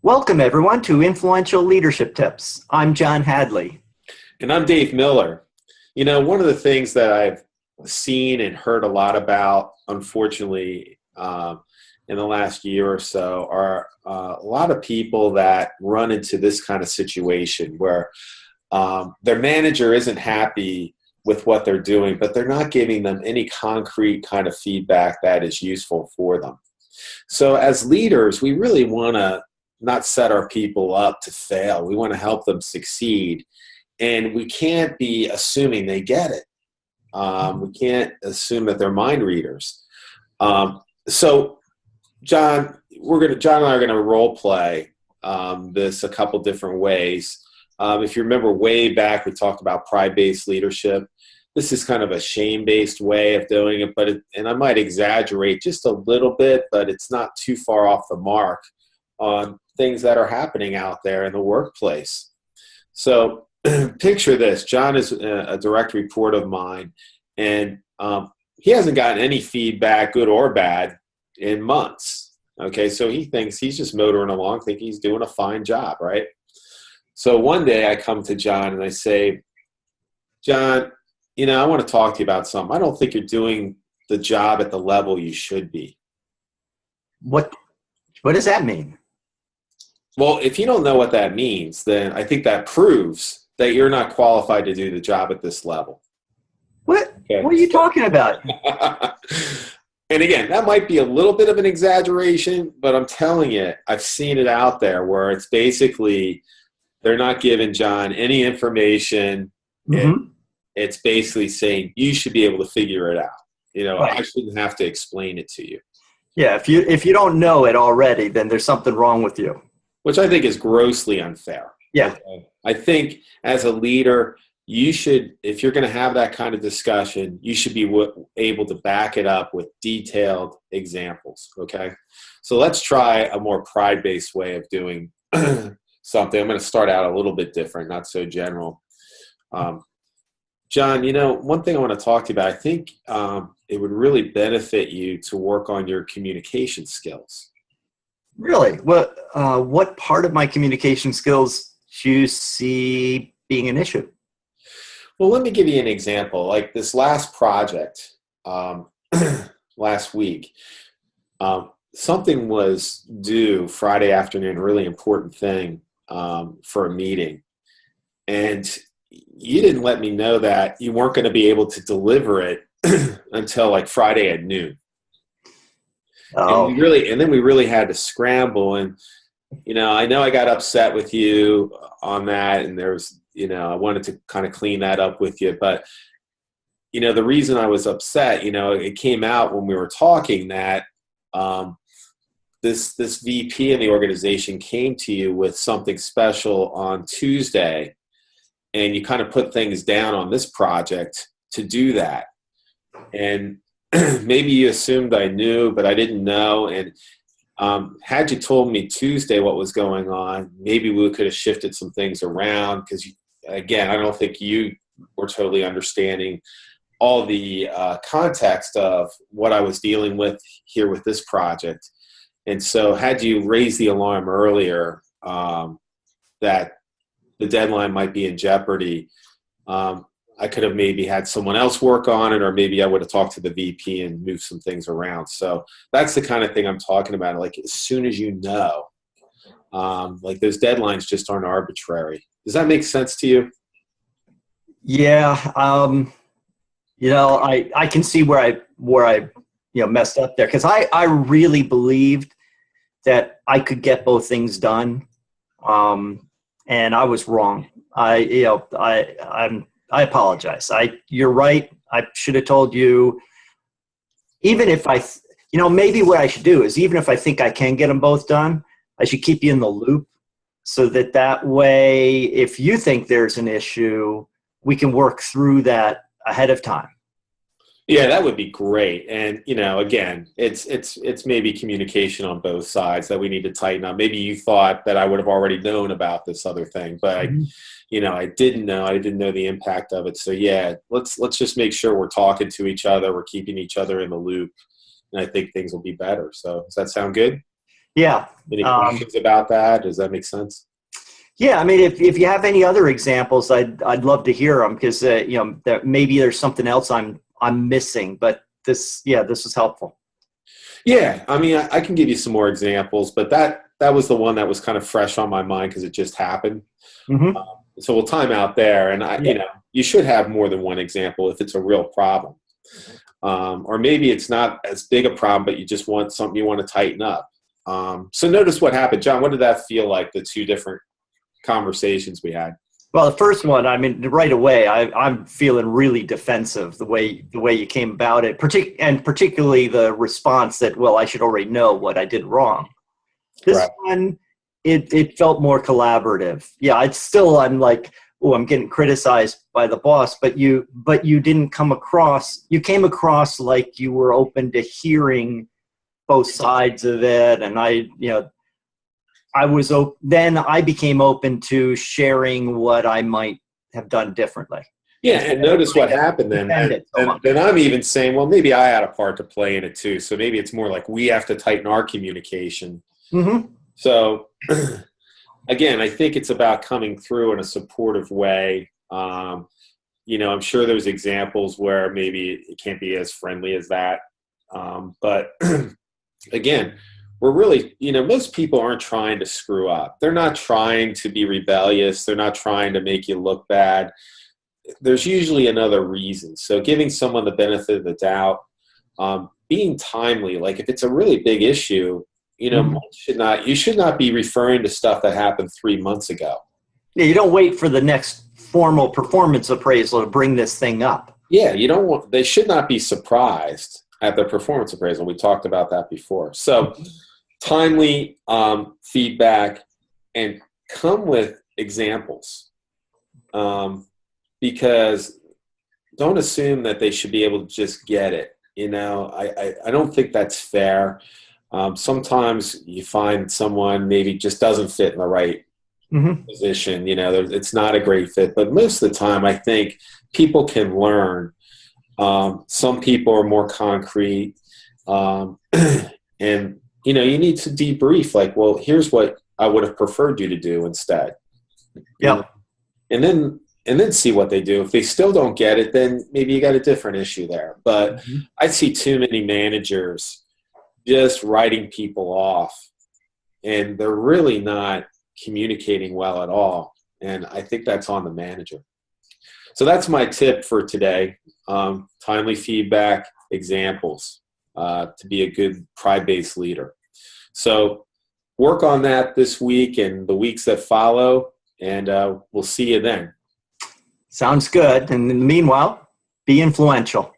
Welcome, everyone, to Influential Leadership Tips. I'm John Hadley. And I'm Dave Miller. You know, one of the things that I've seen and heard a lot about, unfortunately, in the last year or so, are a lot of people that run into this kind of situation where their manager isn't happy with what they're doing, but they're not giving them any concrete kind of feedback that is useful for them. So as leaders, we really want to not set our people up to fail. We want to help them succeed. And we can't be assuming they get it. We can't assume that they're mind readers. So John and I are going to role play this a couple different ways. If you remember way back, we talked about pride-based leadership. This is kind of a shame-based way of doing it, and I might exaggerate just a little bit, but it's not too far off the mark on things that are happening out there in the workplace. So picture this. John is a direct report of mine, and he hasn't gotten any feedback, good or bad, in months. Okay, so he thinks he's just motoring along, thinking he's doing a fine job, right? So one day I come to John and I say, John, you know, I want to talk to you about something. I don't think you're doing the job at the level you should be. What does that mean? Well, if you don't know what that means, then I think that proves that you're not qualified to do the job at this level. What? Okay. What are you talking about? And again, that might be a little bit of an exaggeration, but I'm telling you, I've seen it out there where it's basically they're not giving John any information. Mm-hmm. It's basically saying you should be able to figure it out. You know, Right. I shouldn't have to explain it to you. Yeah, if you don't know it already, then there's something wrong with you. Which I think is grossly unfair. Yeah. Okay? I think as a leader, you should, if you're going to have that kind of discussion, you should be able to back it up with detailed examples. Okay. So let's try a more pride-based way of doing something. I'm going to start out a little bit different, not so general. John, you know, one thing I want to talk to you about, I think it would really benefit you to work on your communication skills. Really? What part of my communication skills do you see being an issue? Well, let me give you an example. Like this last project last week, something was due Friday afternoon, a really important thing for a meeting. And you didn't let me know that you weren't going to be able to deliver it until like Friday at noon. Oh. And then we really had to scramble. And, you know I got upset with you on that. And I wanted to kind of clean that up with you. But, the reason I was upset, it came out when we were talking that this VP in the organization came to you with something special on Tuesday. And you kind of put things down on this project to do that. And maybe you assumed I knew, but I didn't know. And had you told me Tuesday what was going on, maybe we could have shifted some things around. Because, again, I don't think you were totally understanding all the context of what I was dealing with here with this project. And so had you raised the alarm earlier that the deadline might be in jeopardy, I could have maybe had someone else work on it, or maybe I would have talked to the VP and moved some things around. So that's the kind of thing I'm talking about. Like as soon as you know, like those deadlines just aren't arbitrary. Does that make sense to you? Yeah. I can see where I messed up there, because I really believed that I could get both things done. And I was wrong. I apologize. You're right. I should have told you. Even if maybe what I should do is, even if I think I can get them both done, I should keep you in the loop, so that way, if you think there's an issue, we can work through that ahead of time. Yeah, that would be great. And, again, it's maybe communication on both sides that we need to tighten up. Maybe you thought that I would have already known about this other thing, but I didn't know. I didn't know the impact of it. So yeah, let's just make sure we're talking to each other. We're keeping each other in the loop. And I think things will be better. So does that sound good? Yeah. Any questions about that? Does that make sense? Yeah, I mean, if you have any other examples, I'd love to hear them, because maybe there's something else I'm missing. But this was helpful. Yeah, I mean, I can give you some more examples, but that was the one that was kind of fresh on my mind because it just happened. Mm-hmm. So we'll time out there, and you should have more than one example if it's a real problem, or maybe it's not as big a problem, but you just want something you want to tighten up. So notice what happened, John. What did that feel like? The two different conversations we had. Well, the first one, I mean, right away, I'm feeling really defensive the way you came about it, particularly the response that, well, I should already know what I did wrong. This one, it felt more collaborative. Yeah, I'm like, oh, I'm getting criticized by the boss, but you didn't come across. You came across like you were open to hearing both sides of it, and then I became open to sharing what I might have done differently. Yeah, and notice what happened then. And I'm even saying, well, maybe I had a part to play in it too. So maybe it's more like we have to tighten our communication. Mm-hmm. So again, I think it's about coming through in a supportive way. I'm sure there's examples where maybe it can't be as friendly as that. But again, we're really, most people aren't trying to screw up. They're not trying to be rebellious. They're not trying to make you look bad. There's usually another reason. So giving someone the benefit of the doubt, being timely, like if it's a really big issue, you should not be referring to stuff that happened 3 months ago. Yeah, you don't wait for the next formal performance appraisal to bring this thing up. Yeah, they should not be surprised at the performance appraisal. We talked about that before. So timely feedback, and come with examples, because don't assume that they should be able to just get it. I don't think that's fair. Sometimes you find someone maybe just doesn't fit in the right position. It's not a great fit, but most of the time I think people can learn. Some people are more concrete, and you need to debrief, like, well, here's what I would have preferred you to do instead. Yeah. And then see what they do. If they still don't get it, then maybe you got a different issue there. But I see too many managers just writing people off, and they're really not communicating well at all. And I think that's on the manager. So that's my tip for today. Timely feedback, examples, to be a good pride-based leader. So work on that this week and the weeks that follow, and we'll see you then. Sounds good. And meanwhile, be influential.